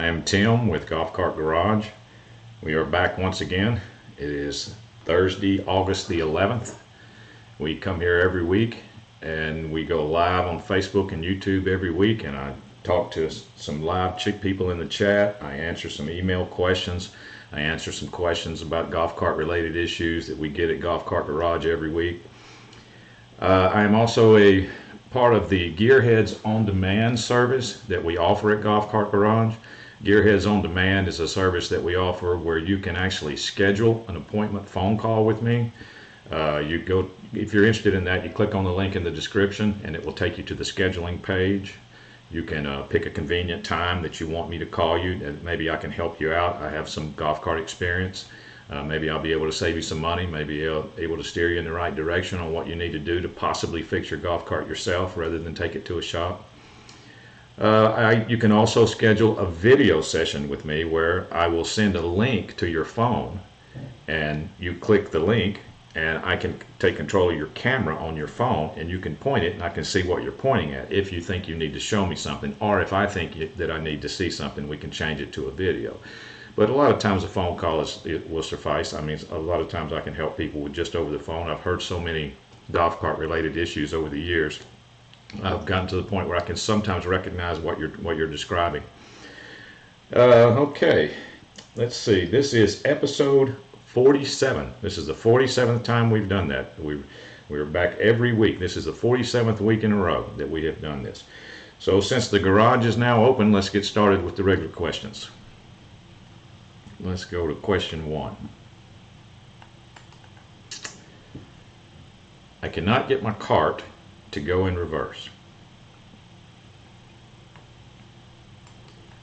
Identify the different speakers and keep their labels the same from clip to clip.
Speaker 1: I am Tim with Golf Cart Garage. We are back once again. It is Thursday, August the 11th. We come here every week and we go live on Facebook and YouTube every week, and I talk to some live people in the chat. I answer some email questions. I answer some questions about golf cart related issues that we get at Golf Cart Garage every week. I am also a part of the Gearheads On Demand service that we offer at Golf Cart Garage. Gearheads On Demand is a service that we offer where you can actually schedule an appointment phone call with me. If you're interested in that, you click on the link in the description and it will take you to the scheduling page. You can pick a convenient time that you want me to call you, and maybe I can help you out. I have some golf cart experience. Maybe I'll be able to save you some money, maybe able to steer you in the right direction on what you need to do to possibly fix your golf cart yourself rather than take it to a shop. You can also schedule a video session with me where I will send a link to your phone, and you click the link and I can take control of your camera on your phone, and you can point it and I can see what you're pointing at. If you think you need to show me something, or if I think that I need to see something, we can change it to a video. But a lot of times a phone call will suffice. I mean, a lot of times I can help people with just over the phone. I've heard so many golf cart related issues over the years. I've gotten to the point where I can sometimes recognize what you're describing. Okay, let's see. This is episode 47. This is the 47th time we've done that. We're back every week. This is the 47th week in a row that we have done this. So since the garage is now open, let's get started with the regular questions. Let's go to question 1. I cannot get my cart to go in reverse.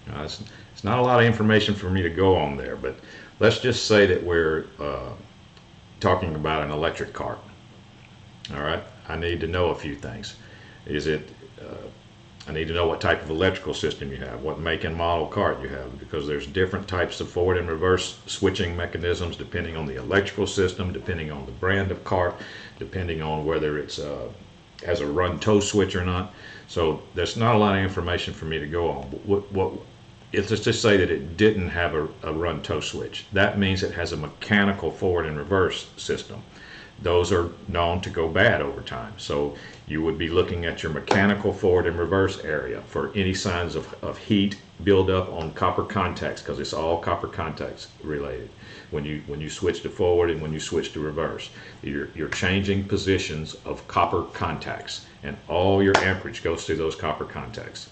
Speaker 1: Now, it's not a lot of information for me to go on there, but let's just say that we're talking about an electric cart. All right, I need to know a few things. I need to know what type of electrical system you have, what make and model cart you have, because there's different types of forward and reverse switching mechanisms depending on the electrical system, depending on the brand of cart, depending on whether it's has a run toe switch or not. So there's not a lot of information for me to go on. Let's just say that it didn't have a run toe switch. That means it has a mechanical forward and reverse system. Those are known to go bad over time. So you would be looking at your mechanical forward and reverse area for any signs of heat buildup on copper contacts, because it's all copper contacts related. When you switch to forward and when you switch to reverse, you're changing positions of copper contacts, and all your amperage goes through those copper contacts.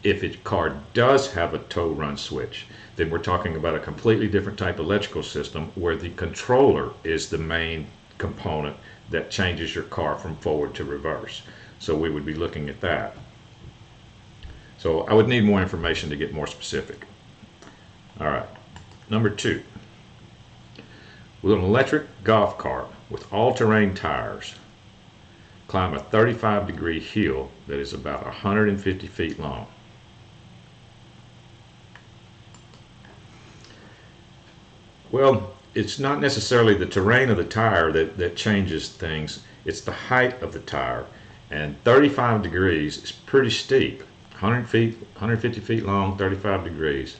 Speaker 1: If a car does have a toe run switch, then we're talking about a completely different type of electrical system where the controller is the main component that changes your car from forward to reverse. So we would be looking at that. So I would need more information to get more specific. All right, number 2. Will an electric golf cart with all-terrain tires climb a 35-degree hill that is about 150 feet long? Well, it's not necessarily the terrain of the tire that changes things. It's the height of the tire, and 35 degrees is pretty steep. 150 feet long, 35 degrees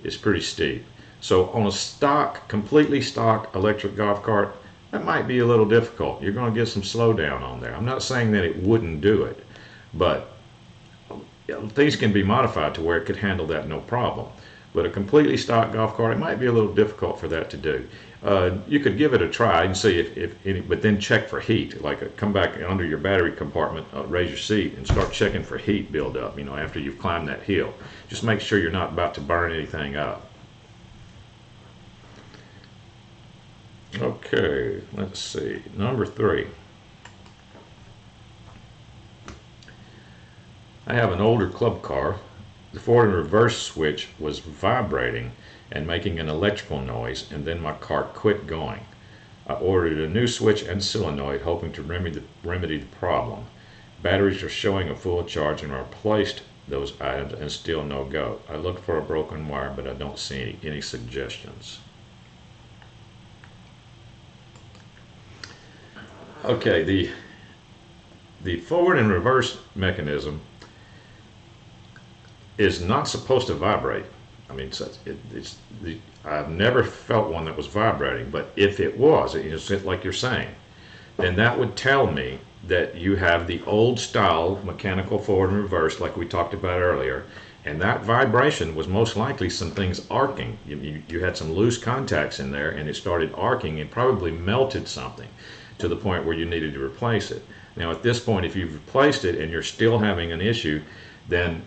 Speaker 1: is pretty steep. So on a completely stock electric golf cart, that might be a little difficult. You're going to get some slowdown on there. I'm not saying that it wouldn't do it, but things can be modified to where it could handle that no problem. But a completely stock golf cart, it might be a little difficult for that to do. You could give it a try and see if any, but then check for heat. Like come back under your battery compartment, raise your seat, and start checking for heat buildup. You know, after you've climbed that hill, just make sure you're not about to burn anything up. Okay, let's see. Number 3. I have an older club car. The forward and reverse switch was vibrating and making an electrical noise, and then my cart quit going. I ordered a new switch and solenoid, hoping to remedy the problem. Batteries are showing a full charge, and I replaced those items and still no go. I looked for a broken wire, but I don't see any suggestions. Okay, the forward and reverse mechanism is not supposed to vibrate. I mean, I've never felt one that was vibrating, but if it was, like you're saying, then that would tell me that you have the old style mechanical forward and reverse like we talked about earlier, and that vibration was most likely some things arcing. You had some loose contacts in there and it started arcing and probably melted something to the point where you needed to replace it. Now at this point, if you've replaced it and you're still having an issue, then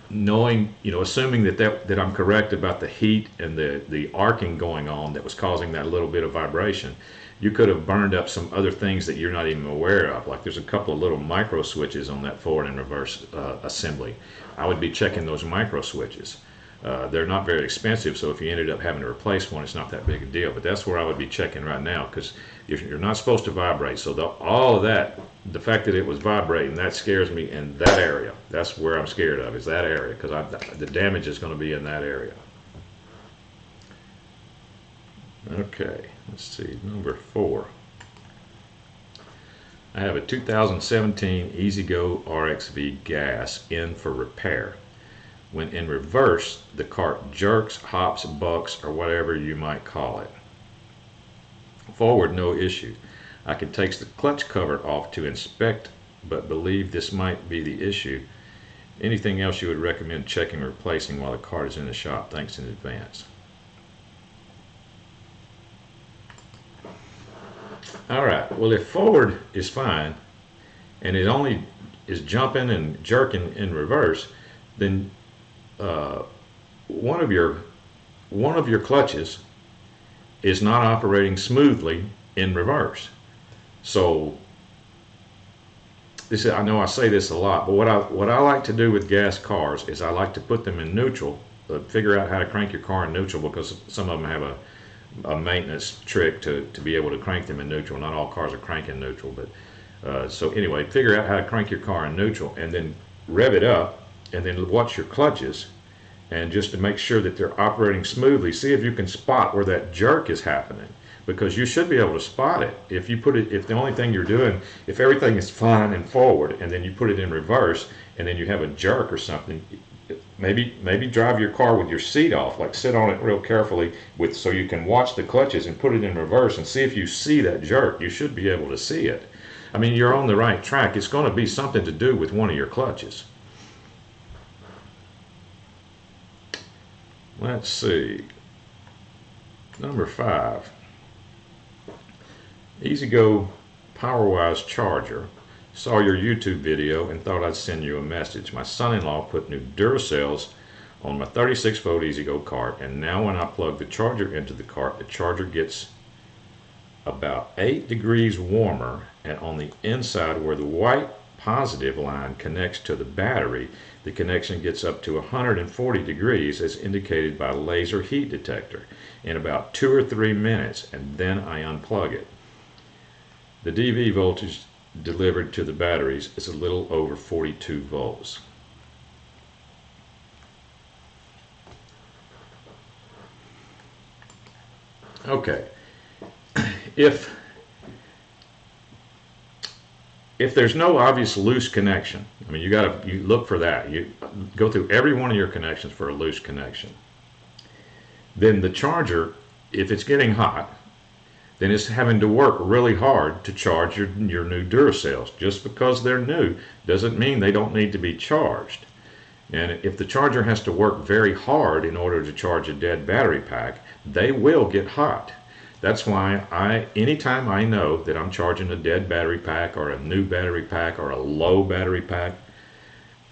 Speaker 1: knowing, assuming that I'm correct about the heat and the arcing going on that was causing that little bit of vibration, you could have burned up some other things that you're not even aware of. Like there's a couple of little micro switches on that forward and reverse assembly. I would be checking those micro switches. They're not very expensive, so if you ended up having to replace one, it's not that big a deal. But that's where I would be checking right now, because you're not supposed to vibrate. So all of that, the fact that it was vibrating, that scares me in that area. That's where I'm scared of, is that area, because the damage is going to be in that area. Okay, let's see, number 4. I have a 2017 EZGO RXV gas in for repair. When in reverse, the cart jerks, hops, bucks, or whatever you might call it. Forward, no issue. I can take the clutch cover off to inspect, but believe this might be the issue. Anything else you would recommend checking or replacing while the cart is in the shop? Thanks in advance. Alright, well, if forward is fine and it only is jumping and jerking in reverse, then one of your clutches is not operating smoothly in reverse. So I know I say this a lot, but what I like to do with gas cars is I like to put them in neutral, figure out how to crank your car in neutral, because some of them have a maintenance trick to be able to crank them in neutral. Not all cars are cranking neutral, but so anyway, figure out how to crank your car in neutral and then rev it up and then watch your clutches, and just to make sure that they're operating smoothly, see if you can spot where that jerk is happening, because you should be able to spot it. If the only thing you're doing, if everything is fine and forward and then you put it in reverse and then you have a jerk or something, maybe drive your car with your seat off, like sit on it real carefully so you can watch the clutches and put it in reverse and see if you see that jerk. You should be able to see it. I mean, you're on the right track. It's going to be something to do with one of your clutches. Let's see. Number 5. EZGO Power-wise charger. Saw your YouTube video and thought I'd send you a message. My son-in-law put new Duracells on my 36-volt EZGO cart, and now when I plug the charger into the cart, the charger gets about 8 degrees warmer, and on the inside where the white positive line connects to the battery, the connection gets up to 140 degrees as indicated by Laser Heat Detector in about 2 or 3 minutes, and then I unplug it. The DV voltage delivered to the batteries is a little over 42 volts. Okay, if there's no obvious loose connection, I mean, you look for that. You go through every one of your connections for a loose connection. Then the charger, if it's getting hot, then it's having to work really hard to charge your new Duracells. Just because they're new doesn't mean they don't need to be charged. And if the charger has to work very hard in order to charge a dead battery pack, they will get hot. That's why anytime I know that I'm charging a dead battery pack or a new battery pack or a low battery pack,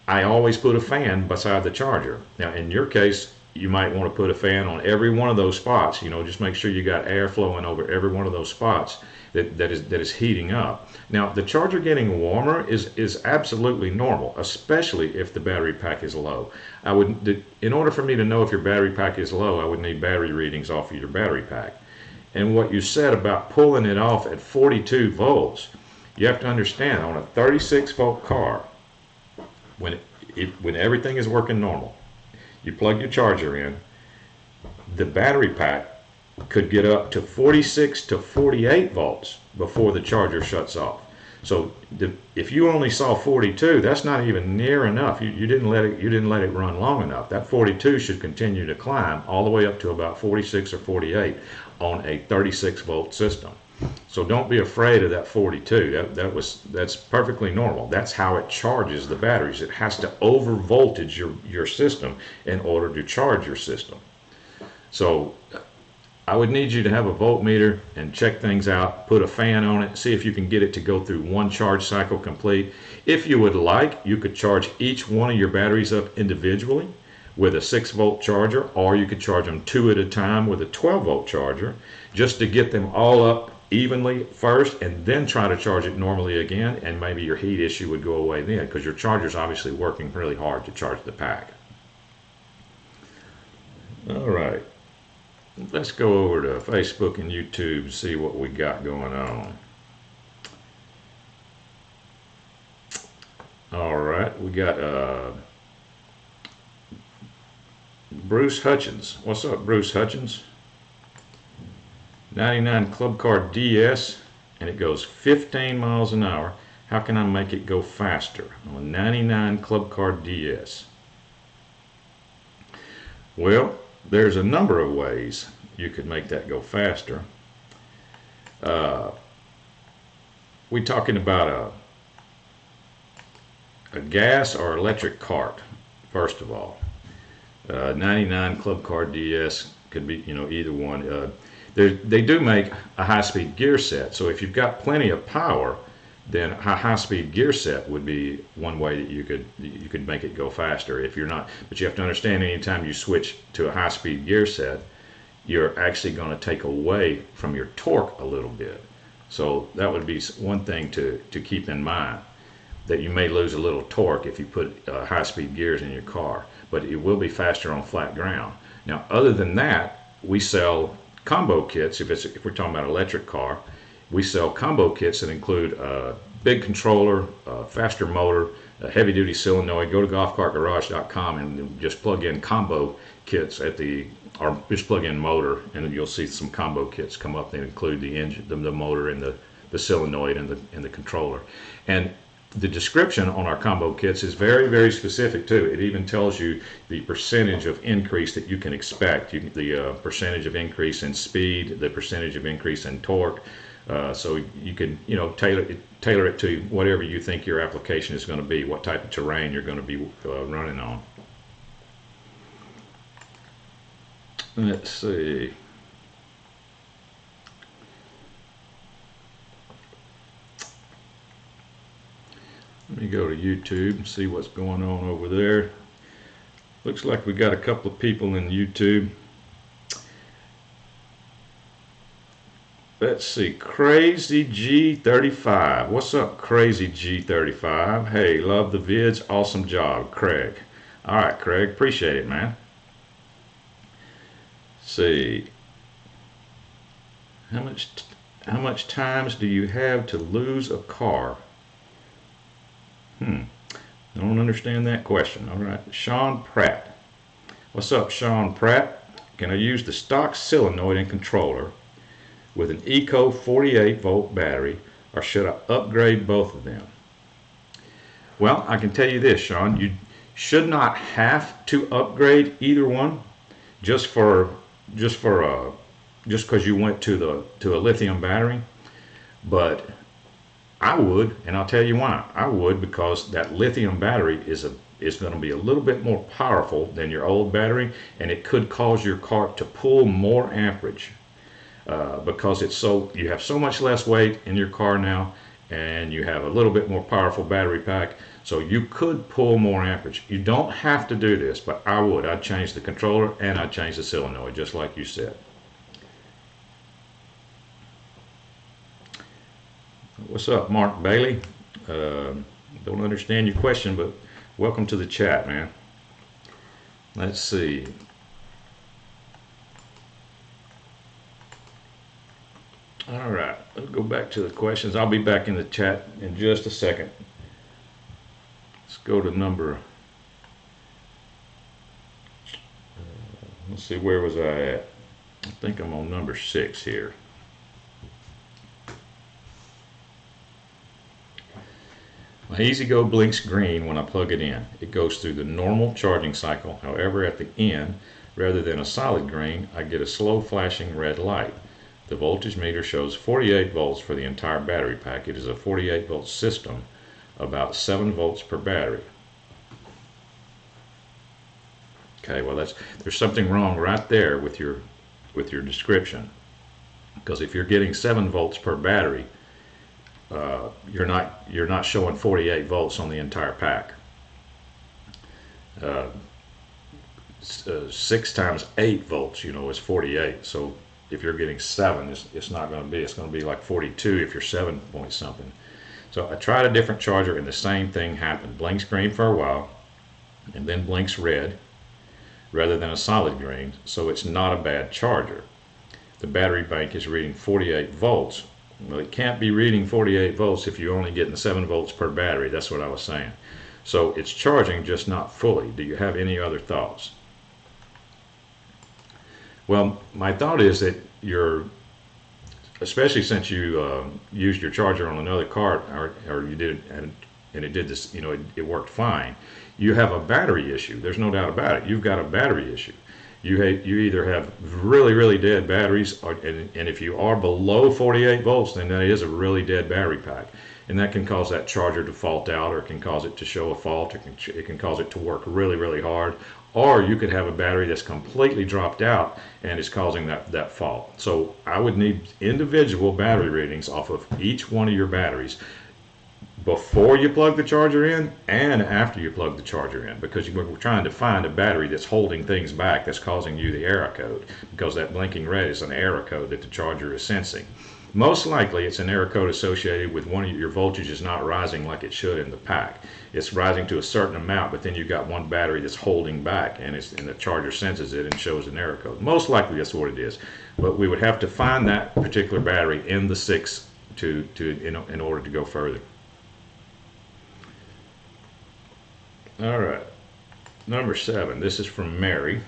Speaker 1: I always put a fan beside the charger. Now in your case, you might want to put a fan on every one of those spots. Just make sure you got air flowing over every one of those spots that is heating up. Now the charger getting warmer is absolutely normal, especially if the battery pack is low. In order for me to know if your battery pack is low, I would need battery readings off of your battery pack. And what you said about pulling it off at 42 volts, you have to understand, on a 36-volt car, when everything is working normal, you plug your charger in, the battery pack could get up to 46 to 48 volts before the charger shuts off. So if you only saw 42, that's not even near enough. You didn't let it run long enough. That 42 should continue to climb all the way up to about 46 or 48 on a 36 volt system. So don't be afraid of that 42. That's perfectly normal. That's how it charges the batteries. It has to over voltage your system in order to charge your system. So I would need you to have a voltmeter and check things out, put a fan on it, see if you can get it to go through one charge cycle complete. If you would like, you could charge each one of your batteries up individually with a 6 volt charger, or you could charge them 2 at a time with a 12 volt charger, just to get them all up evenly first, and then try to charge it normally again, and maybe your heat issue would go away then, because your charger's obviously working really hard to charge the pack. All right. Let's go over to Facebook and YouTube and see what we got going on. All right, we got Bruce Hutchins. What's up, Bruce Hutchins? 99 Club Car DS, and it goes 15 miles an hour. How can I make it go faster on a 99 Club Car DS? Well, there's a number of ways you could make that go faster. We talking about a gas or electric cart, first of all. 99 Club Car DS could be, either one. They do make a high-speed gear set, so if you've got plenty of power, then a high-speed gear set would be one way that you could make it go faster. If you're not, but you have to understand, anytime you switch to a high-speed gear set, you're actually going to take away from your torque a little bit. So that would be one thing to keep in mind, that you may lose a little torque if you put high-speed gears in your car, but it will be faster on flat ground. Now, other than that, we sell combo kits. If we're talking about electric car, we sell combo kits that include a big controller, a faster motor, a heavy-duty solenoid. Go to golfcartgarage.com and just plug in combo kits or just plug in motor, and you'll see some combo kits come up that include the engine, the motor, and the solenoid and the controller. And the description on our combo kits is very, very specific too. It even tells you the percentage of increase that you can expect, the percentage of increase in speed, the percentage of increase in torque. So you can, tailor it to whatever you think your application is going to be, what type of terrain you're going to be running on. Let's see. Let me go to YouTube and see what's going on over there. Looks like we got a couple of people in YouTube. Let's see, Crazy G35. What's up, Crazy G35? Hey, love the vids. Awesome job, Craig. All right, Craig, appreciate it, man. Let's see. How much times do you have to lose a car? I don't understand that question. All right, Sean Pratt. What's up, Sean Pratt? Can I use the stock solenoid and controller with an EZGO 48 volt battery, or should I upgrade both of them? Well, I can tell you this, Sean. You should not have to upgrade either one just because you went to a lithium battery, but I would, and I'll tell you why. I would, because that lithium battery is going to be a little bit more powerful than your old battery, and it could cause your car to pull more amperage because you have so much less weight in your car now, and you have a little bit more powerful battery pack, so you could pull more amperage. You don't have to do this, but I would. I'd change the controller and I'd change the solenoid, just like you said. What's up, Mark Bailey? Don't understand your question, but welcome to the chat, man. Let's see. All right, let's go back to the questions. I'll be back in the chat in just a second. Let's go to number. Let's see, where was I at? I think I'm on number 6 here. My EZGO blinks green when I plug it in. It goes through the normal charging cycle. However, at the end, rather than a solid green, I get a slow flashing red light. The voltage meter shows 48 volts for the entire battery pack. It is a 48 volt system, about 7 volts per battery. Okay, well there's something wrong right there with your description, because if you're getting 7 volts per battery, you're not showing 48 volts on the entire pack. 6 times 8 volts, is 48. So if you're getting 7, it's not going to be. It's going to be like 42 if you're 7 point something. So I tried a different charger and the same thing happened. Blinks green for a while, and then blinks red rather than a solid green. So it's not a bad charger. The battery bank is reading 48 volts. Well, it can't be reading 48 volts if you're only getting 7 volts per battery. That's what I was saying. So it's charging, just not fully. Do you have any other thoughts? Well, my thought is that especially since you used your charger on another car, or you did, and it did this, it worked fine. You have a battery issue. There's no doubt about it. You've got a battery issue. You either have really, really dead batteries, and if you are below 48 volts, then that is a really dead battery pack. And that can cause that charger to fault out, or it can cause it to show a fault, it can cause it to work really, really hard. Or you could have a battery that's completely dropped out and is causing that fault. So I would need individual battery readings off of each one of your batteries before you plug the charger in and after you plug the charger in, because we're trying to find a battery that's holding things back, that's causing you the error code, because that blinking red is an error code that the charger is sensing. Most likely it's an error code associated with one of your voltage is not rising like it should in the pack. It's rising to a certain amount, but then you've got one battery that's holding back, and the charger senses it and shows an error code. Most likely that's what it is, but we would have to find that particular battery in the 6 in order to go further. All right, number 7. This is from Mary.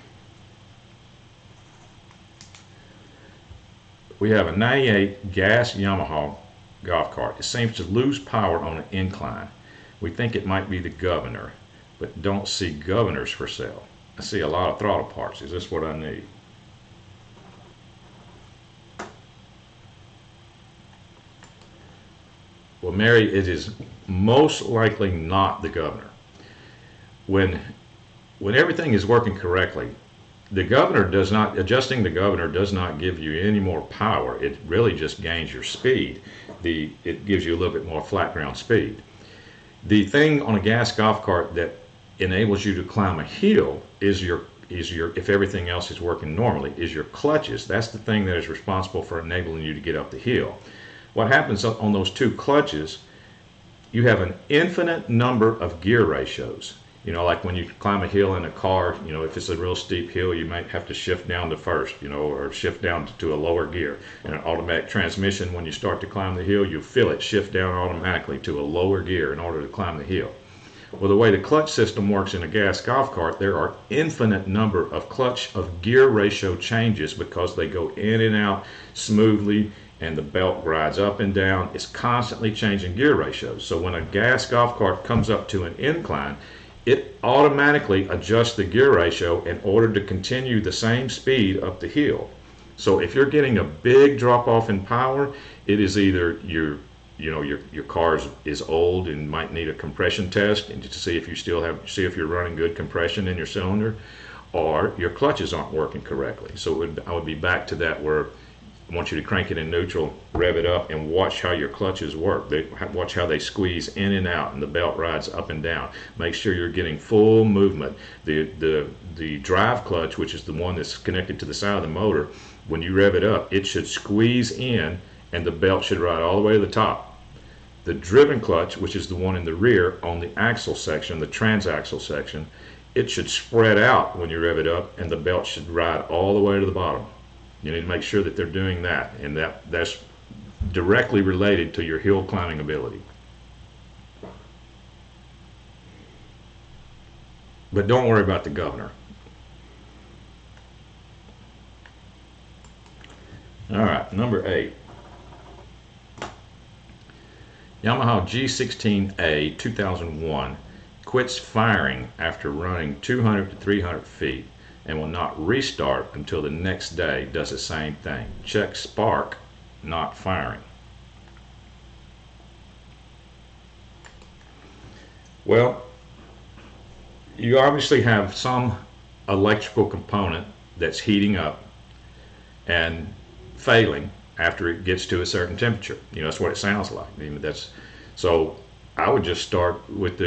Speaker 1: We have a 98 gas Yamaha golf cart. It seems to lose power on an incline. We think it might be the governor, but don't see governors for sale. I see a lot of throttle parts. Is this what I need? Well, Mary, it is most likely not the governor. When everything is working correctly, adjusting the governor does not give you any more power. It really just gains your speed. It gives you a little bit more flat ground speed. The thing on a gas golf cart that enables you to climb a hill is your, if everything else is working normally, is your clutches. That's the thing that is responsible for enabling you to get up the hill. What happens on those 2 clutches, you have an infinite number of gear ratios. Like when you climb a hill in a car, if it's a real steep hill, you might have to shift down to first, or shift down to a lower gear. In an automatic transmission, when you start to climb the hill, you feel it shift down automatically to a lower gear in order to climb the hill. Well, the way the clutch system works in a gas golf cart, there are infinite number of gear ratio changes, because they go in and out smoothly, and the belt rides up and down. It's constantly changing gear ratios. So when a gas golf cart comes up to an incline, it automatically adjusts the gear ratio in order to continue the same speed up the hill. So if you're getting a big drop off in power, it is either your car is old and might need a compression test, and to see if if you're running good compression in your cylinder, or your clutches aren't working correctly. So I would be back to that, where I want you to crank it in neutral, rev it up, and watch how your clutches work. Watch how they squeeze in and out, and the belt rides up and down. Make sure you're getting full movement. The drive clutch, which is the one that's connected to the side of the motor, when you rev it up, it should squeeze in, and the belt should ride all the way to the top. The driven clutch, which is the one in the rear on the axle section, the transaxle section, it should spread out when you rev it up, and the belt should ride all the way to the bottom. You need to make sure that they're doing that, and that's directly related to your hill climbing ability. But don't worry about the governor. All right, number 8. Yamaha G16a 2001 quits firing after running 200 to 300 feet and will not restart until the next day. Does the same thing. Check spark, not firing. Well, you obviously have some electrical component that's heating up and failing after it gets to a certain temperature. You know, that's what it sounds like. I mean, so I would just start with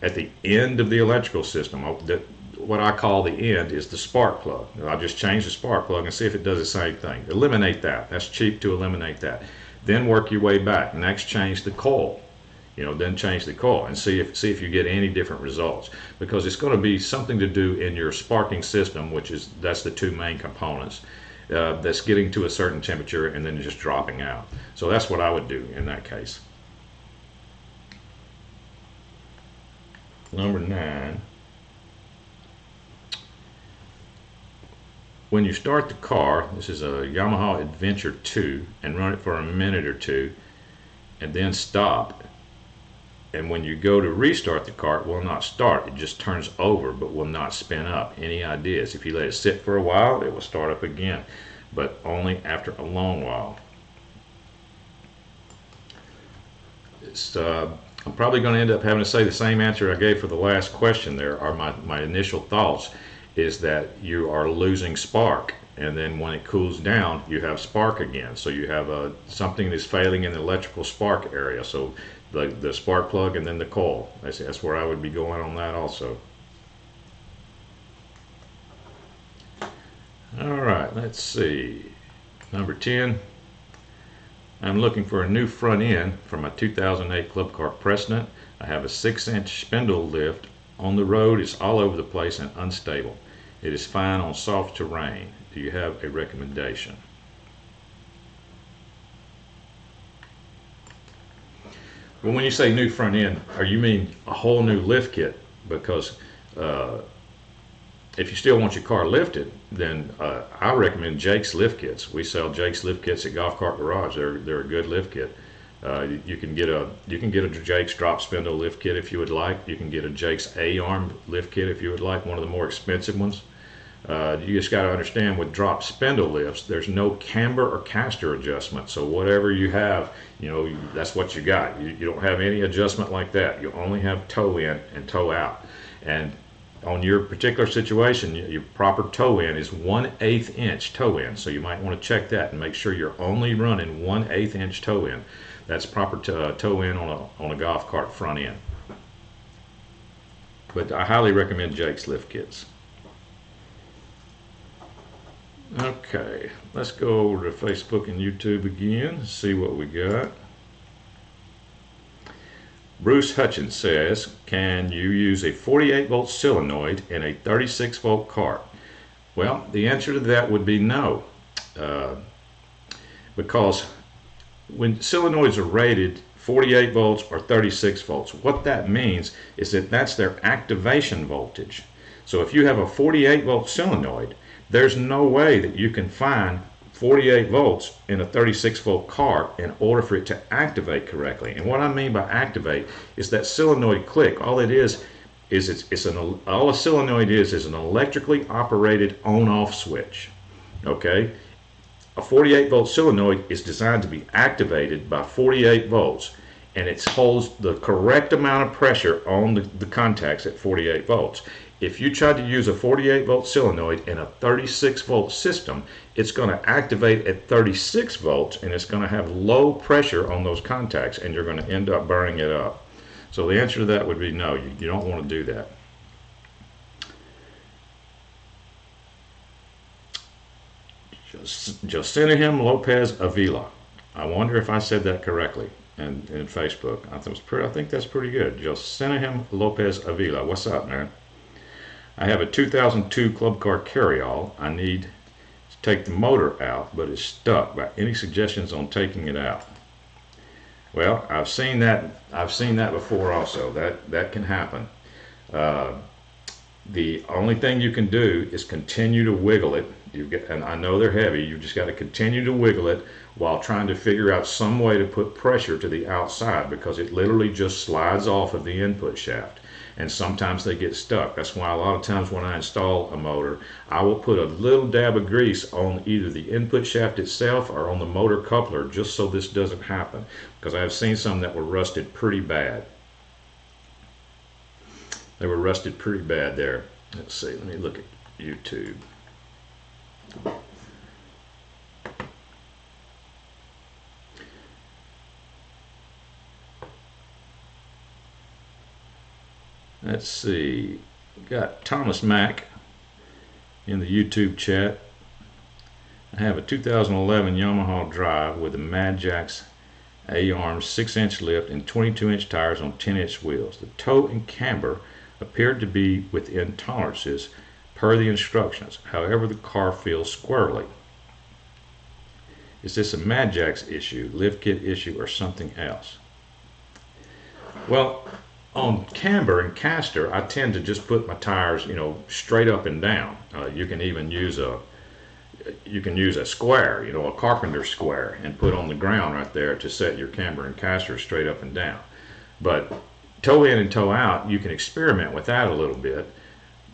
Speaker 1: at the end of the electrical system. What I call the end is the spark plug. I'll just change the spark plug and see if it does the same thing. Eliminate that. That's cheap to eliminate that. Then work your way back. Next, change the coil. You know, then change the coil and see if you get any different results, because it's going to be something to do in your sparking system, that's the two main components. That's getting to a certain temperature and then just dropping out. So that's what I would do in that case. Number 9. When you start the car, this is a Yamaha Adventure 2, and run it for a minute or two and then stop. And when you go to restart the car, it will not start. It just turns over but will not spin up. Any ideas? If you let it sit for a while, it will start up again, but only after a long while. I'm probably going to end up having to say the same answer I gave for the last question there, or my initial thoughts, is that you are losing spark, and then when it cools down, you have spark again. So you have something that's failing in the electrical spark area. So the spark plug and then the coil. That's where I would be going on that also. All right, let's see. Number 10. I'm looking for a new front end for my 2008 Club Car Precedent. I have a 6-inch spindle lift. On the road, it's all over the place and unstable. It is fine on soft terrain. Do you have a recommendation? Well, when you say new front end, you mean a whole new lift kit? Because if you still want your car lifted, then I recommend Jake's lift kits. We sell Jake's lift kits at Golf Cart Garage. They're a good lift kit. You can get a Jake's drop spindle lift kit if you would like. You can get a Jake's A-arm lift kit if you would like, one of the more expensive ones. You just got to understand, with drop spindle lifts, there's no camber or caster adjustment. So whatever you have, you know, that's what you got. You don't have any adjustment like that. You only have toe in and toe out. And on your particular situation, your proper toe in is 1/8 inch toe in. So you might want to check that and make sure you're only running 1/8 inch toe in. That's proper toe in on a golf cart front end. But I highly recommend Jake's lift kits. Okay, let's go over to Facebook and YouTube again, see what we got. Bruce Hutchins says, can you use a 48-volt solenoid in a 36-volt cart? Well, the answer to that would be no, because when solenoids are rated 48 volts or 36 volts, what that means is that that's their activation voltage. So if you have a 48-volt solenoid, there's no way that you can find 48 volts in a 36-volt cart in order for it to activate correctly. And what I mean by activate is that solenoid click. All it is all a solenoid is an electrically operated on-off switch. Okay, a 48-volt solenoid is designed to be activated by 48 volts, and it holds the correct amount of pressure on the contacts at 48 volts. If you try to use a 48-volt solenoid in a 36-volt system, it's going to activate at 36 volts, and it's going to have low pressure on those contacts, and you're going to end up burning it up. So the answer to that would be no, you don't want to do that. 𝗟𝗂𝘁𝗿𝗄𝗂. I wonder if I said that correctly in Facebook. I think that's pretty good. 𝗟𝗂𝘁𝗿𝗄𝗂. What's up, man? I have a 2002 Club Car Carryall. I need to take the motor out, but it's stuck. Any suggestions on taking it out? Well, I've seen that before also. That can happen. The only thing you can do is continue to wiggle it and I know they're heavy, you've just got to continue to wiggle it while trying to figure out some way to put pressure to the outside, because it literally just slides off of the input shaft. And sometimes they get stuck. That's why a lot of times when I install a motor, I will put a little dab of grease on either the input shaft itself or on the motor coupler, just so this doesn't happen, because I have seen some that were rusted pretty bad. They were rusted pretty bad there. Let's see, let me look at YouTube. Let's see, got Thomas Mack in the YouTube chat. I have a 2011 Yamaha Drive with a Mad Jax A-arm 6-inch lift and 22-inch tires on 10-inch wheels. The toe and camber appeared to be within tolerances per the instructions. However, the car feels squirrely. Is this a Mad Jax issue, lift kit issue, or something else? Well, on camber and caster, I tend to just put my tires, straight up and down. You can even use a square, a carpenter square, and put on the ground right there to set your camber and caster straight up and down. But toe in and toe out, you can experiment with that a little bit.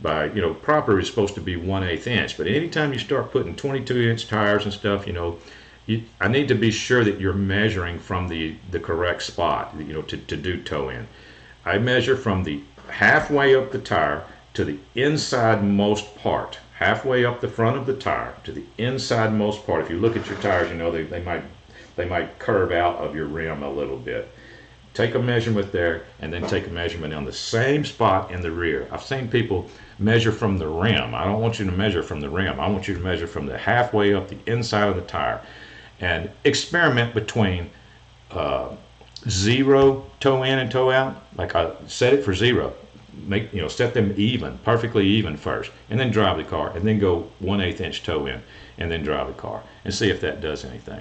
Speaker 1: By, proper is supposed to be 1/8 inch, but anytime you start putting 22-inch tires and stuff, I need to be sure that you're measuring from the correct spot, to do toe in. I measure from the halfway up the tire to the inside most part, halfway up the front of the tire to the inside most part. If you look at your tires, they might curve out of your rim a little bit. Take a measurement there, and then take a measurement on the same spot in the rear. I've seen people measure from the rim. I don't want you to measure from the rim. I want you to measure from the halfway up the inside of the tire, and experiment between 0 toe in and toe out. Like, I set it for 0. Set them even, perfectly even first, and then drive the car, and then go 1/8 inch toe in, and then drive the car, and see if that does anything.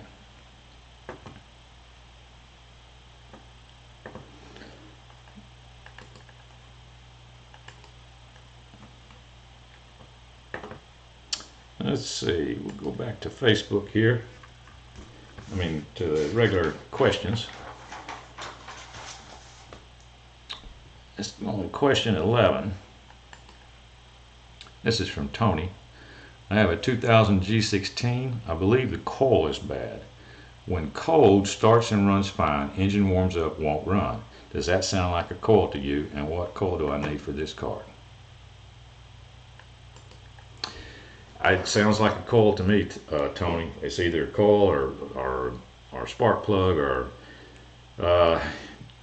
Speaker 1: Let's see, we'll go back to Facebook here. To the regular questions. This is only question 11. This is from Tony. I have a 2000 G16. I believe the coil is bad. When cold, starts and runs fine. Engine warms up, won't run. Does that sound like a coil to you? And what coil do I need for this car? It sounds like a coil to me, Tony. It's either a coil or spark plug, or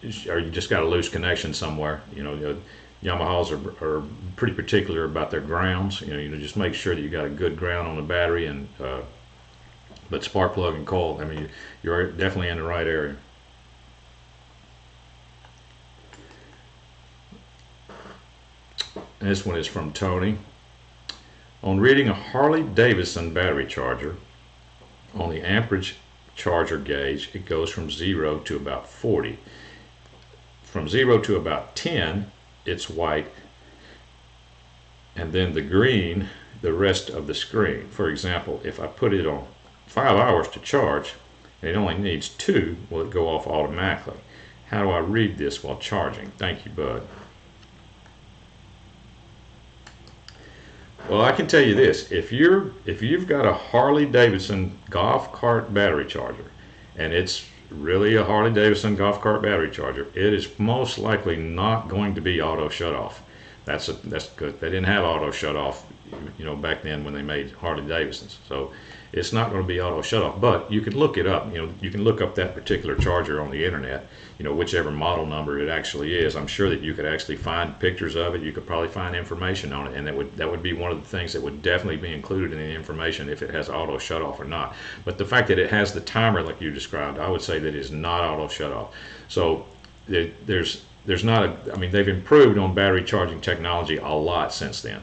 Speaker 1: you just got a loose connection somewhere. Yamahas are pretty particular about their grounds. Just make sure that you got a good ground on the battery, and but spark plug and coil, you're definitely in the right area. And this one is from Tony. On reading a Harley Davidson battery charger, on the amperage charger gauge, it goes from 0 to about 40. From 0 to about 10, it's white, and then the green, the rest of the screen. For example, if I put it on 5 hours to charge, and it only needs 2, will it go off automatically? How do I read this while charging? Thank you, Bud. Well, I can tell you this: if you've got a Harley Davidson golf cart battery charger, and it's really a Harley Davidson golf cart battery charger, it is most likely not going to be auto shut off. That's good. They didn't have auto shut off, back then when they made Harley Davidsons. So it's not going to be auto shut off. But you can look it up. You can look up that particular charger on the internet. Whichever model number it actually is. I'm sure that you could actually find pictures of it. You could probably find information on it, and that would be one of the things that would definitely be included in the information if it has auto shut off or not. But the fact that it has the timer like you described, I would say that it is not auto shut off. So there's not they've improved on battery charging technology a lot since then.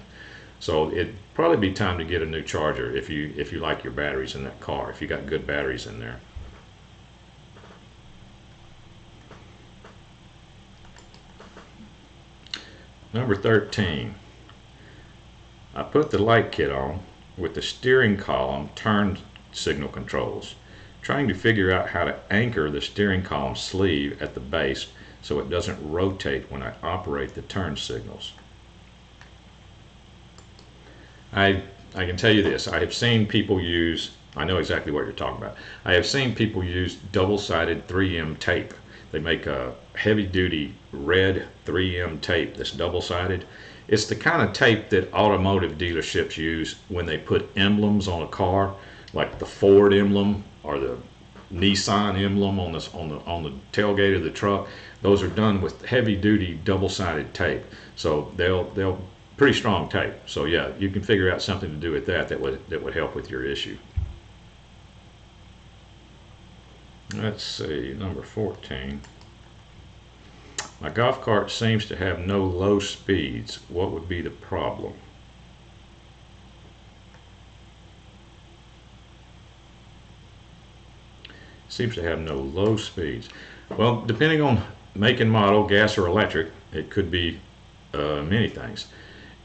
Speaker 1: So it'd probably be time to get a new charger if you like your batteries in that car, if you got good batteries in there. Number 13. I put the light kit on with the steering column turn signal controls, trying to figure out how to anchor the steering column sleeve at the base so it doesn't rotate when I operate the turn signals. I can tell you this, I have seen people use, I know exactly what you're talking about, I have seen people use double-sided 3M tape. They make a heavy-duty red 3M tape that's double-sided. It's the kind of tape that automotive dealerships use when they put emblems on a car, like the Ford emblem or the Nissan emblem on the tailgate of the truck. Those are done with heavy-duty double-sided tape. So they'll pretty strong tape. So yeah, you can figure out something to do with that would help with your issue. Let's see, number 14. My golf cart seems to have no low speeds. What would be the problem? Seems to have no low speeds. Well, depending on make and model, gas or electric, it could be many things.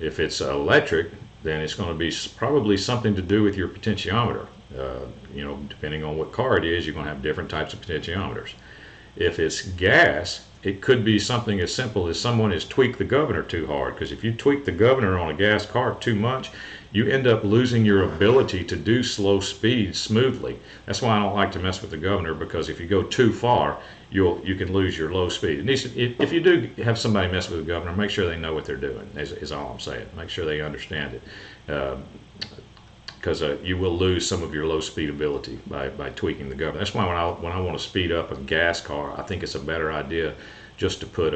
Speaker 1: If it's electric, then it's going to be probably something to do with your potentiometer. You know, depending on what car it is, you're going to have different types of potentiometers. If it's gas, it could be something as simple as someone has tweaked the governor too hard, because if you tweak the governor on a gas car too much, you end up losing your ability to do slow speeds smoothly. That's why I don't like to mess with the governor, because if you go too far, you can lose your low speed. If you do have somebody mess with the governor, make sure they know what they're doing, is all I'm saying. Make sure they understand it. Because you will lose some of your low speed ability by tweaking the governor. That's why when I want to speed up a gas car, I think it's a better idea just to put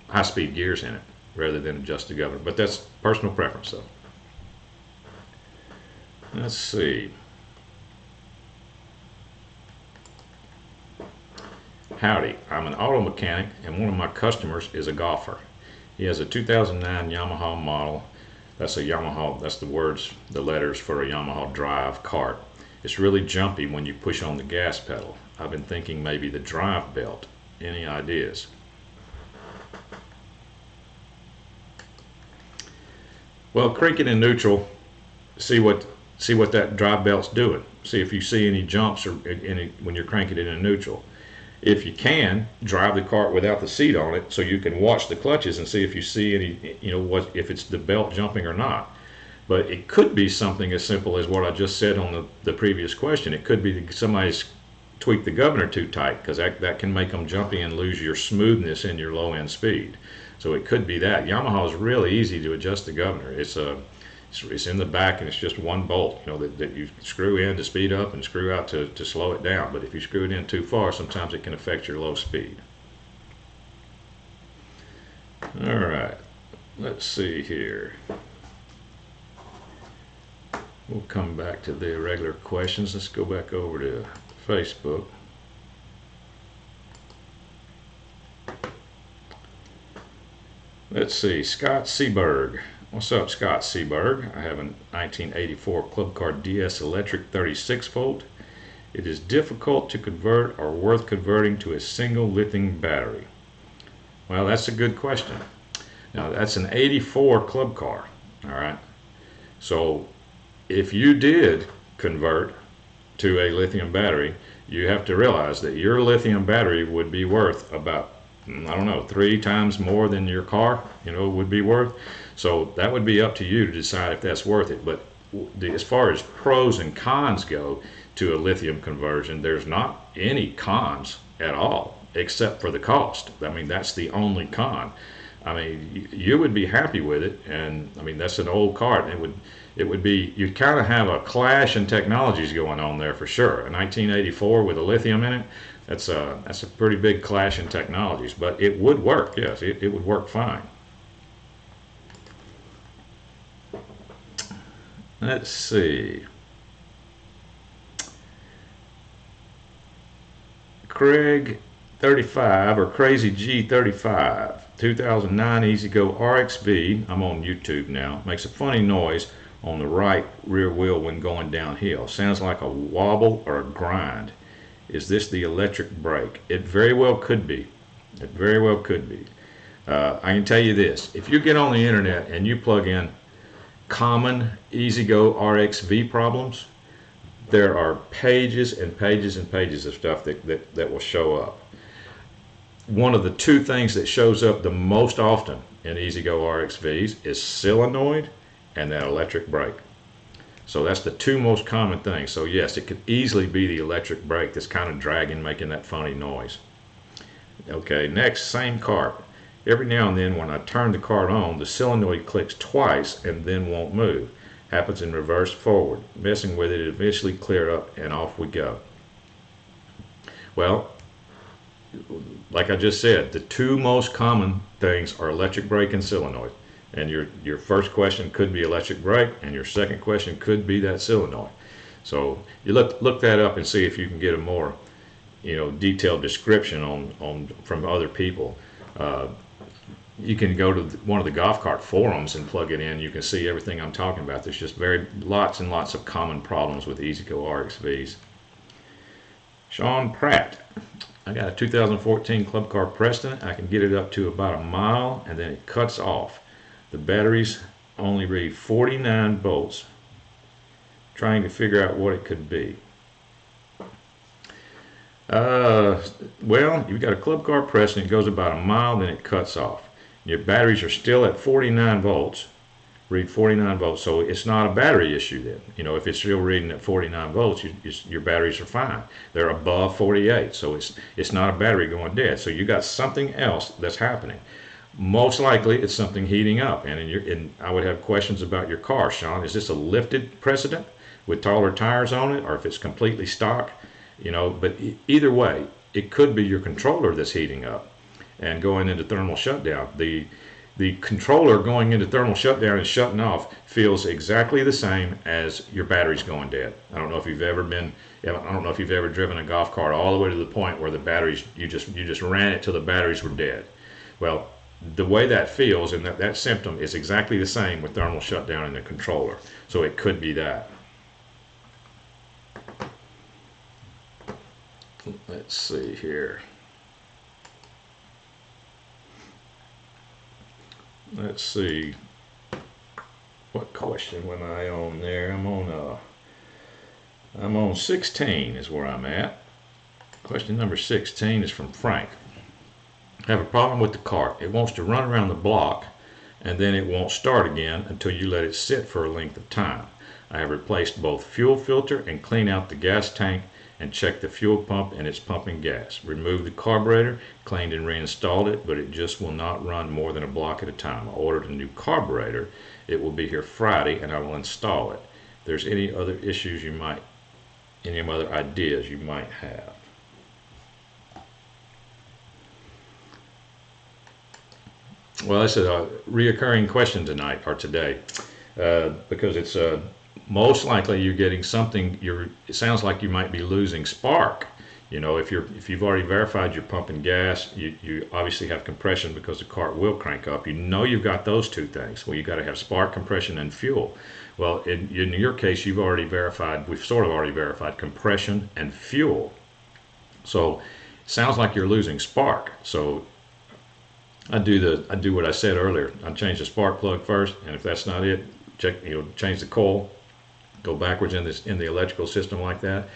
Speaker 1: high speed gears in it rather than adjust the governor. But that's personal preference though. Let's see. Howdy, I'm an auto mechanic and one of my customers is a golfer. He has a 2009 Yamaha model. That's a Yamaha, that's the letters for a Yamaha drive cart. It's really jumpy when you push on the gas pedal. I've been thinking maybe the drive belt. Any ideas? Well, crank it in neutral, see what that drive belt's doing. See if you see any jumps or when you're cranking it in neutral. If you can, drive the cart without the seat on it so you can watch the clutches and see if you see any, if it's the belt jumping or not. But it could be something as simple as what I just said on the previous question. It could be that somebody's tweaked the governor too tight, because that can make them jumpy and lose your smoothness in your low end speed. So it could be that. Yamaha is really easy to adjust the governor. It's in the back and it's just one bolt, that you screw in to speed up and screw out to slow it down. But if you screw it in too far, sometimes it can affect your low speed. All right, let's see here. We'll come back to the regular questions. Let's go back over to Facebook. Let's see, Scott Seberg. What's up, Scott Seberg? I have a 1984 Club Car DS electric 36 volt. It is difficult to convert or worth converting to a single lithium battery. Well, that's a good question. Now, that's an 84 Club Car, all right? So, if you did convert to a lithium battery, you have to realize that your lithium battery would be worth about, I don't know, 3 times more than your car, would be worth. So that would be up to you to decide if that's worth it. But as far as pros and cons go to a lithium conversion, there's not any cons at all, except for the cost. I mean, that's the only con. I mean, you would be happy with it, and I mean, that's an old cart. It would be, you'd kind of have a clash in technologies going on there for sure. A 1984 with a lithium in it, that's a pretty big clash in technologies, but it would work. Yes, it would work fine. Let's see. Craig 35 or Crazy G 35, 2009 EZGO RXV. I'm on YouTube now. Makes a funny noise on the right rear wheel when going downhill. Sounds like a wobble or a grind. Is this the electric brake? It very well could be. It very well could be. I can tell you this. If you get on the internet and you plug in common EZGO RXV problems, there are pages and pages and pages of stuff that will show up. One of the two things that shows up the most often in EZGO RXVs is solenoid and that electric brake. So that's the two most common things. So yes, it could easily be the electric brake that's kind of dragging, making that funny noise. Okay, next, same cart. Every now and then when I turn the cart on, the solenoid clicks twice and then won't move. Happens in reverse forward. Messing with it, eventually clear up and off we go. Well, like I just said, the two most common things are electric brake and solenoid. And your first question could be electric brake, and your second question could be that solenoid. So you look that up and see if you can get a more, detailed description on from other people. You can go to one of the golf cart forums and plug it in. You can see everything I'm talking about. There's just lots and lots of common problems with EZGO RXVs. Sean Pratt. I got a 2014 Club Car Precedent. I can get it up to about a mile and then it cuts off. The batteries only read 49 volts. Trying to figure out what it could be. Well, you've got a Club Car Precedent. It goes about a mile, then it cuts off. Your batteries are still at 49 volts. Read 49 volts, so it's not a battery issue then. If it's still reading at 49 volts, your batteries are fine. They're above 48, so it's not a battery going dead. So you got something else that's happening. Most likely it's something heating up, and I would have questions about your car, Sean. Is this a lifted Precedent with taller tires on it, or if it's completely stock? But either way, it could be your controller that's heating up and going into thermal shutdown. The controller going into thermal shutdown and shutting off feels exactly the same as your battery's going dead. I don't know if you've ever driven a golf cart all the way to the point where the batteries, you just ran it till the batteries were dead. Well, the way that feels and that symptom is exactly the same with thermal shutdown in the controller. So it could be that. Let's see here. Let's see. What question was I on there? I'm on 16 is where I'm at. Question number 16 is from Frank. I have a problem with the cart. It wants to run around the block and then it won't start again until you let it sit for a length of time. I have replaced both fuel filter and clean out the gas tank and checked the fuel pump and it's pumping gas. Removed the carburetor, cleaned and reinstalled it, but it just will not run more than a block at a time. I ordered a new carburetor. It will be here Friday and I will install it. If there's any other issues any other ideas you might have. Well, this is a reoccurring question tonight or today because it's most likely you're getting something. It sounds like you might be losing spark. If you've already verified you're pumping gas, you obviously have compression because the cart will crank up. You've got those two things. Well, you got to have spark, compression, and fuel. Well, in your case, we've sort of already verified compression and fuel. So it sounds like you're losing spark. So I do what I said earlier. I change the spark plug first, and if that's not it, change the coil, go backwards in the electrical system like that,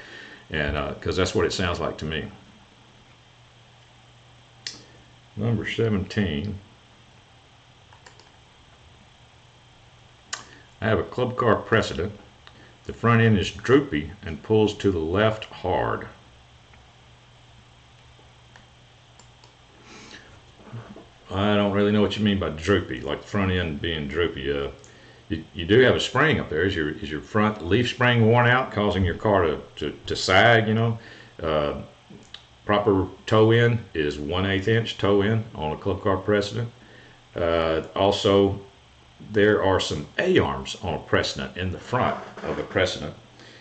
Speaker 1: and because that's what it sounds like to me. Number 17. I have a Club Car Precedent. The front end is droopy and pulls to the left hard. I don't really know what you mean by droopy, like the front end being droopy. You do have a spring up there. Is your front leaf spring worn out, causing your car to sag? Proper toe in is 1/8 inch toe in on a Club Car Precedent. Also, there are some A-arms on a Precedent in the front of a Precedent.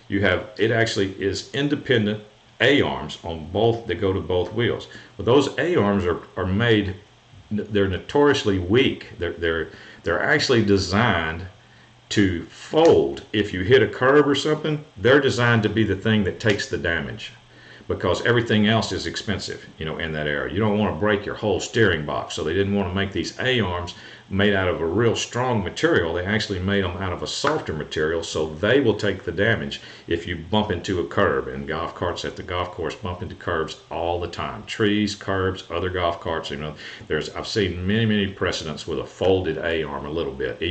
Speaker 1: It actually is independent A-arms on both that go to both wheels. But those A-arms are made. They're notoriously weak. They're actually designed to fold. If you hit a curb or something, they're designed to be the thing that takes the damage, because everything else is expensive, in that area. You don't want to break your whole steering box, so they didn't want to make these A-arms made out of a real strong material. They actually made them out of a softer material, so they will take the damage if you bump into a curb. And golf carts at the golf course bump into curbs all the time. Trees, curbs, other golf carts. You know, I've seen many precedents with a folded A-arm a little bit.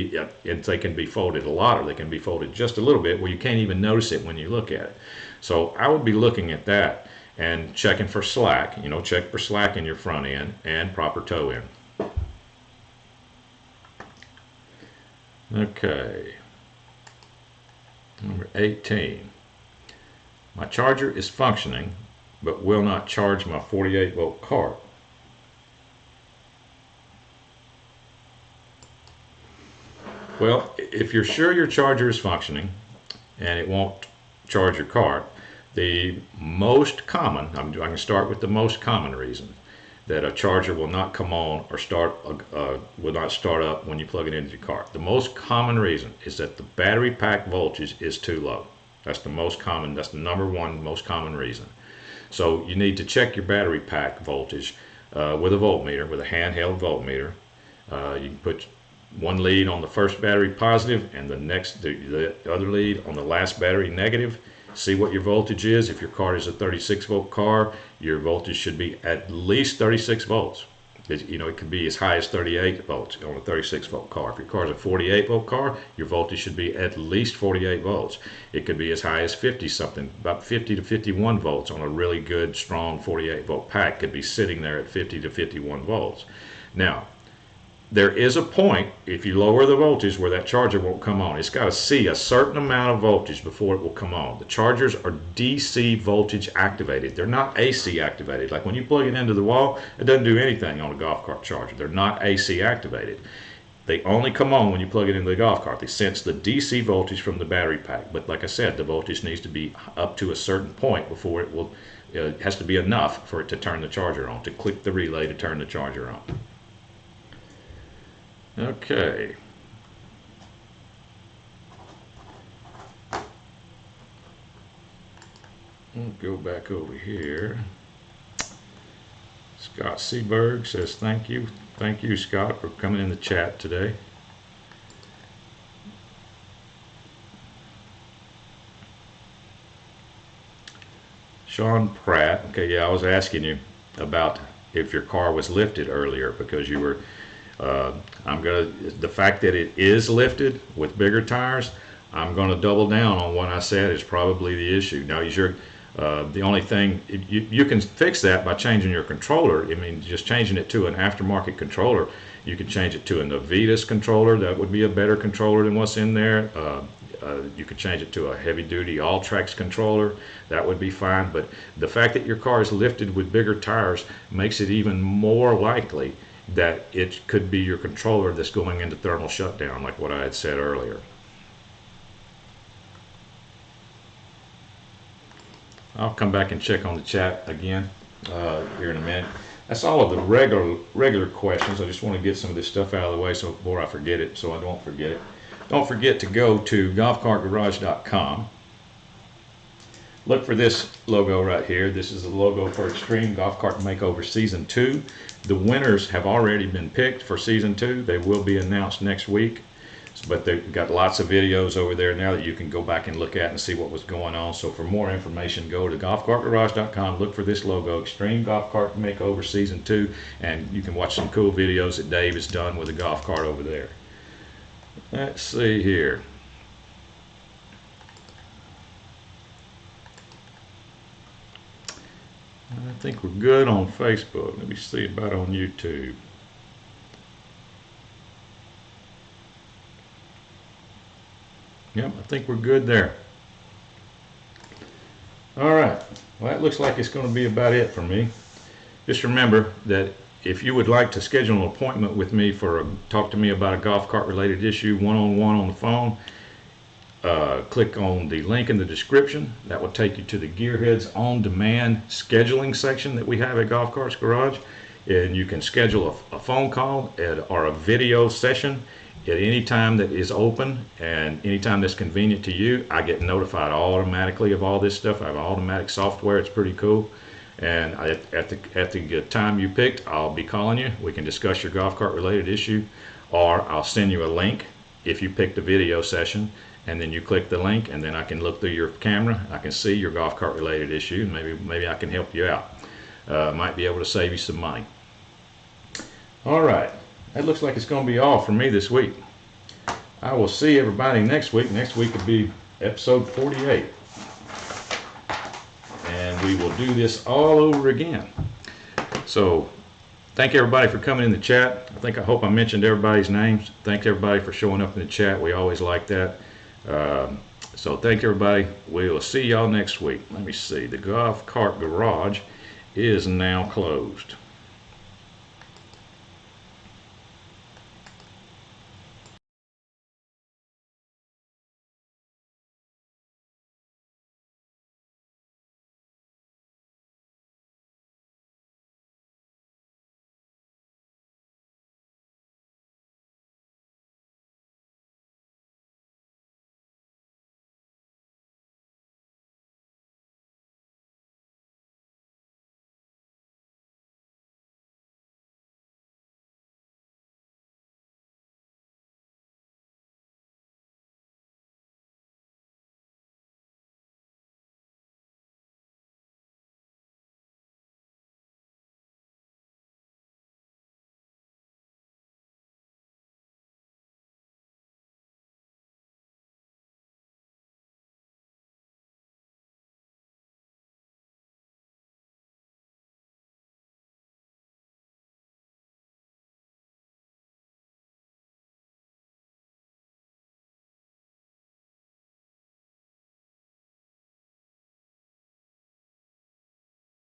Speaker 1: And they can be folded a lot, or they can be folded just a little bit where you can't even notice it when you look at it. So I would be looking at that and checking for slack. You know, check for slack in your front end and proper toe end. Okay, number 18. My charger is functioning, but will not charge my 48-volt cart. Well, if you're sure your charger is functioning and it won't charge your cart, the most common, I'm going to start with the most common reason that a charger will not come on or will not start up when you plug it into your car. The most common reason is that the battery pack voltage is too low. That's the most common, that's the number one most common reason. So you need to check your battery pack voltage with a voltmeter, with a handheld voltmeter. You can put one lead on the first battery positive and the other lead on the last battery negative. See what your voltage is. If your car is a 36-volt car, your voltage should be at least 36 volts. You know, it could be as high as 38 volts on a 36-volt car. If your car is a 48-volt car, your voltage should be at least 48 volts. It could be as high as 50-something, about 50 to 51 volts on a really good, strong 48-volt pack. Could be sitting there at 50 to 51 volts. Now, there is a point, if you lower the voltage, where that charger won't come on. It's got to see a certain amount of voltage before it will come on. The chargers are DC voltage activated. They're not AC activated. Like when you plug it into the wall, it doesn't do anything on a golf cart charger. They're not AC activated. They only come on when you plug it into the golf cart. They sense the DC voltage from the battery pack. But like I said, the voltage needs to be up to a certain point before it will, it has to be enough for it to turn the charger on, to click the relay to turn the charger on. Okay. We'll go back over here. Scott Seberg says thank you. Thank you, Scott, for coming in the chat today. Sean Pratt. Okay, yeah, I was asking you about if your car was lifted earlier because you were the fact that it is lifted with bigger tires, I'm going to double down on what I said is probably the issue. Now, the only thing, you can fix that by changing your controller. I mean, just changing it to an aftermarket controller. You can change it to a 𝗏𝘂𝘁 controller. That would be a better controller than what's in there. You could change it to a heavy-duty All-Trax controller. That would be fine. But the fact that your car is lifted with bigger tires makes it even more likely that it could be your controller that's going into thermal shutdown, like what I had said earlier. I'll come back and check on the chat again here in a minute. That's all of the regular questions. I just want to get some of this stuff out of the way so before I forget it, so I don't forget it. Don't forget to go to golfcartgarage.com. Look for this logo right here. This is the logo for Extreme Golf Cart Makeover Season 2. The winners have already been picked for Season 2. They will be announced next week. But they've got lots of videos over there now that you can go back and look at and see what was going on. So for more information, go to golfcartgarage.com. Look for this logo, Extreme Golf Cart Makeover Season 2. And you can watch some cool videos that Dave has done with the golf cart over there. Let's see here. I think we're good on Facebook. Let me see about on YouTube. Yep, I think we're good there. All right. Well, that looks like it's going to be about it for me. Just remember that if you would like to schedule an appointment with me for talk to me about a golf cart related issue one-on-one on the phone, click on the link in the description. That will take you to the Gearheads On Demand scheduling section that we have at Golf Carts Garage. And you can schedule a phone call or a video session at any time that is open and any time that's convenient to you. I get notified automatically of all this stuff. I have automatic software. It's pretty cool. And at the time you picked, I'll be calling you. We can discuss your golf cart related issue. or I'll send you a link if you pick the video session, and then you click the link, and then I can look through your camera. I can see your golf cart related issue, and maybe I can help you out. Might be able to save you some money. All right, that looks like it's going to be all for me this week. I will see everybody next week. Next week will be episode 48. And we will do this all over again. So, thank everybody for coming in the chat. I hope I mentioned everybody's names. Thanks everybody for showing up in the chat. We always like that. So thank everybody. We will see y'all next week. Let me see. The golf cart garage is now closed.